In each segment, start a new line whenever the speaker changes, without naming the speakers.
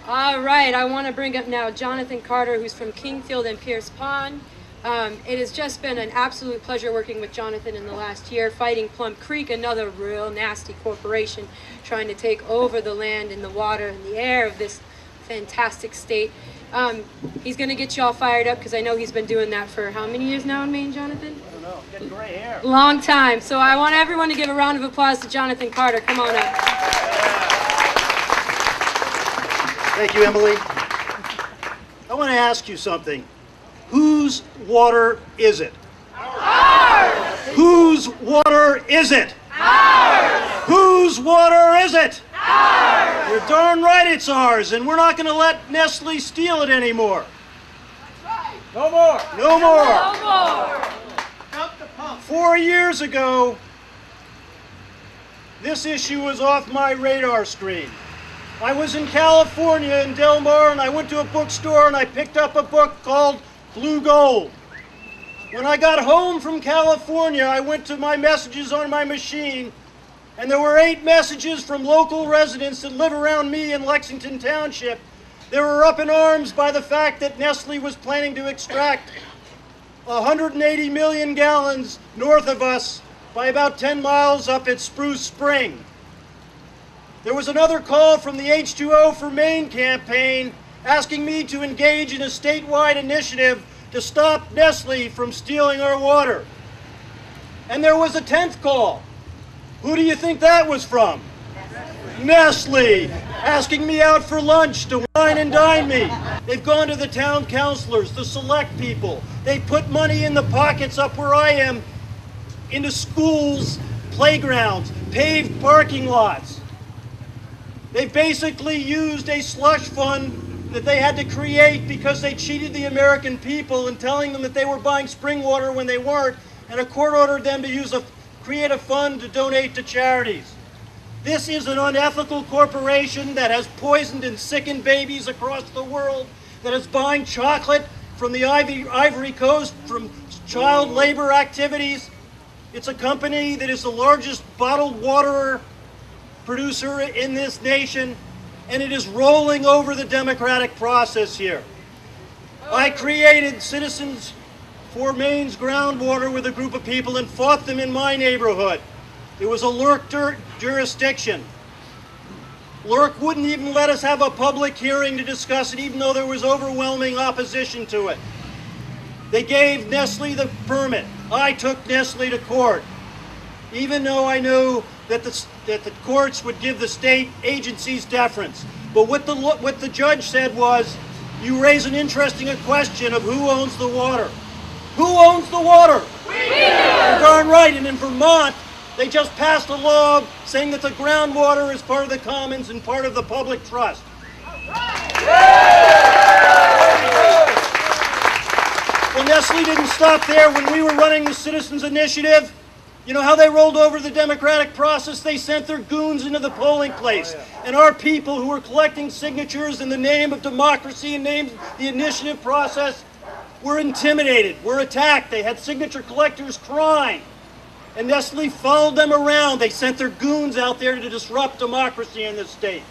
All right, I want to bring up now Jonathan Carter, who's from Kingfield and Pierce Pond. It has just been an absolute pleasure working with Jonathan in the last year, fighting Plum Creek, another real nasty corporation trying to take over the land and the water and the air of this fantastic state. He's going to get you all fired up because I know he's been doing that for how many years now in Maine, Jonathan?
I don't know, getting gray hair.
Long time. So I want everyone to give a round of applause to Jonathan Carter. Come on up.
Thank you, Emily. I want to ask you something. Whose water is it?
Ours!
Whose water is it?
Ours!
Whose water is it?
Ours!
You're darn right it's ours, and we're not going to let Nestle steal it anymore.
No more.
No more.
No more!
4 years ago, this issue was off my radar screen. I was in California in Del Mar, and I went to a bookstore and I picked up a book called Blue Gold. When I got home from California, I went to my messages on my machine, and there were 8 messages from local residents that live around me in Lexington Township. They were up in arms by the fact that Nestle was planning to extract 180 million gallons north of us by about 10 miles up at Spruce Spring. There was another call from the H2O for Maine campaign asking me to engage in a statewide initiative to stop Nestle from stealing our water. And there was a 10th call. Who do you think that was from? Nestle, asking me out for lunch to wine and dine me. They've gone to the town councilors, the select people. They put money in the pockets up where I am, into schools, playgrounds, paved parking lots. They basically used a slush fund that they had to create because they cheated the American people in telling them that they were buying spring water when they weren't, and a court ordered them to create a fund to donate to charities. This is an unethical corporation that has poisoned and sickened babies across the world, that is buying chocolate from the Ivory Coast from child labor activities. It's a company that is the largest bottled water producer in this nation, and it is rolling over the democratic process here. I created Citizens for Maine's groundwater with a group of people and fought them in my neighborhood. It was a LERC jurisdiction. LERC wouldn't even let us have a public hearing to discuss it, even though there was overwhelming opposition to it. They gave Nestle the permit. I took Nestle to court, even though I knew that the courts would give the state agencies deference. But what the judge said was, you raise an interesting question of who owns the water. Who owns the water?
We do!
You're darn right, and in Vermont, they just passed a law saying that the groundwater is part of the commons and part of the public trust. Well, Nestle didn't stop there. When we were running the Citizens Initiative, you know how they rolled over the democratic process? They sent their goons into the polling place. And our people who were collecting signatures in the name of democracy and name the initiative process were intimidated, were attacked. They had signature collectors crying. And Nestle followed them around. They sent their goons out there to disrupt democracy in this state.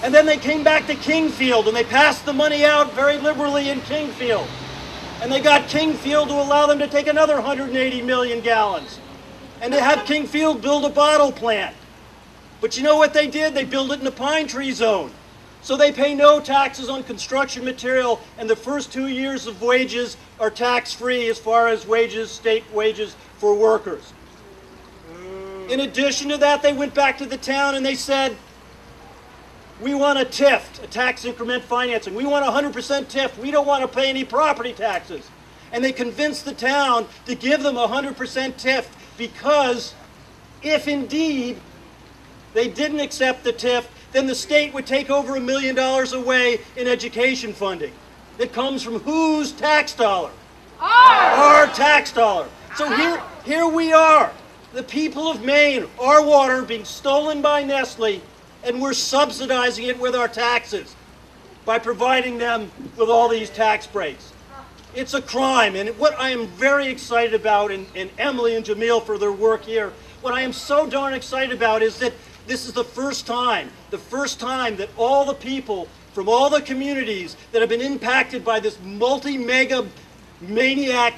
And then they came back to Kingfield and they passed the money out very liberally in Kingfield. And they got Kingfield to allow them to take another 180 million gallons. And to have Kingfield build a bottle plant. But you know what they did? They built it in a pine tree zone. So they pay no taxes on construction material, and the first 2 years of wages are tax-free as far as wages, state wages for workers. In addition to that, they went back to the town and they said, we want a TIF, a tax increment financing. We want 100% TIF. We don't want to pay any property taxes. And they convinced the town to give them 100% TIF because if indeed they didn't accept the TIF, then the state would take over $1 million away in education funding. That comes from whose tax dollar? Our tax dollar. So here we are, the people of Maine, our water being stolen by Nestle, and we're subsidizing it with our taxes by providing them with all these tax breaks. It's a crime, and what I am very excited about, and Emily and Jamil for their work here, what I am so darn excited about is that This is the first time that all the people from all the communities that have been impacted by this multi-mega maniac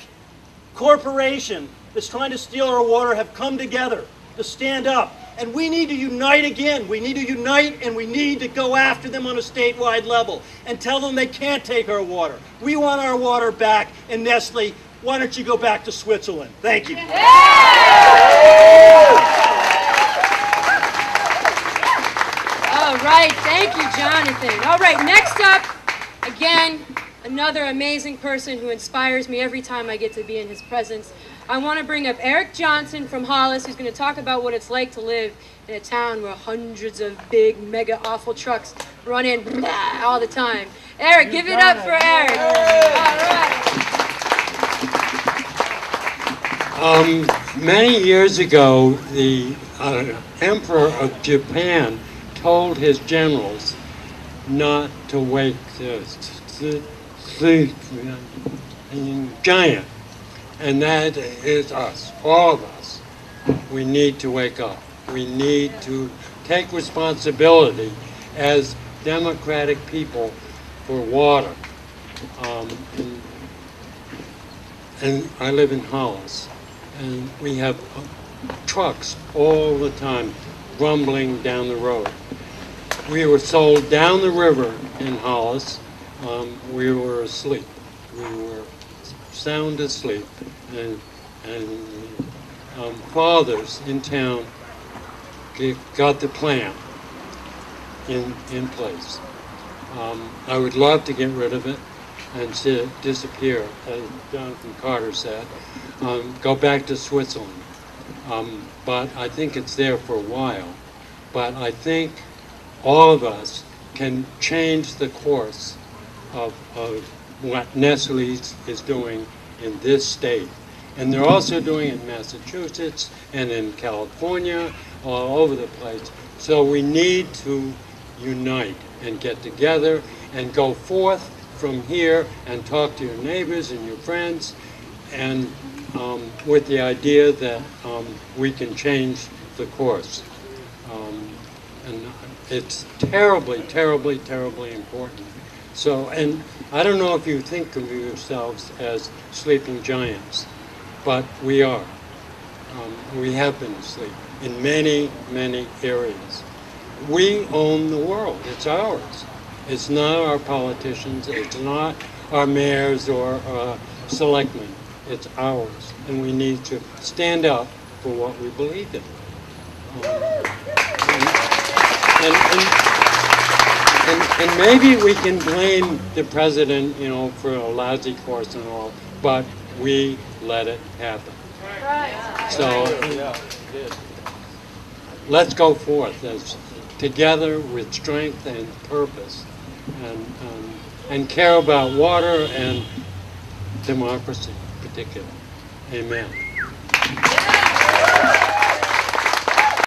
corporation that's trying to steal our water have come together to stand up. And we need to unite again. We need to unite, and we need to go after them on a statewide level and tell them they can't take our water. We want our water back. And Nestle, why don't you go back to Switzerland? Thank you.
All right, thank you, Jonathan. All right, next up, again, another amazing person who inspires me every time I get to be in his presence. I want to bring up Erik Johnson from Hollis, who's going to talk about what it's like to live in a town where hundreds of big, mega, awful trucks run in all the time. Erik, give it up for Erik. All right.
Many years ago, the Emperor of Japan told his generals not to wake the giant. And that is us, all of us. We need to wake up. We need to take responsibility as democratic people for water. And I live in Hollis, and we have trucks all the time rumbling down the road. We were sold down the river in Hollis. We were asleep. We were sound asleep, and fathers in town got the plan in place. I would love to get rid of it and see it disappear, as Jonathan Carter said, go back to Switzerland. But I think it's there for a while. But I think all of us can change the course of what Nestle is doing in this state. And they're also doing it in Massachusetts and in California, all over the place. So we need to unite and get together and go forth from here and talk to your neighbors and your friends, and with the idea that we can change the course. And it's terribly, terribly, terribly important. So, and I don't know if you think of yourselves as sleeping giants, but we are. We have been asleep in many, many areas. We own the world. It's ours. It's not our politicians. It's not our mayors or selectmen. It's ours. And we need to stand up for what we believe in. And maybe we can blame the president, for a lousy course and all, but we let it happen. So let's go forth as together with strength and purpose, and care about water and democracy in particular. Amen.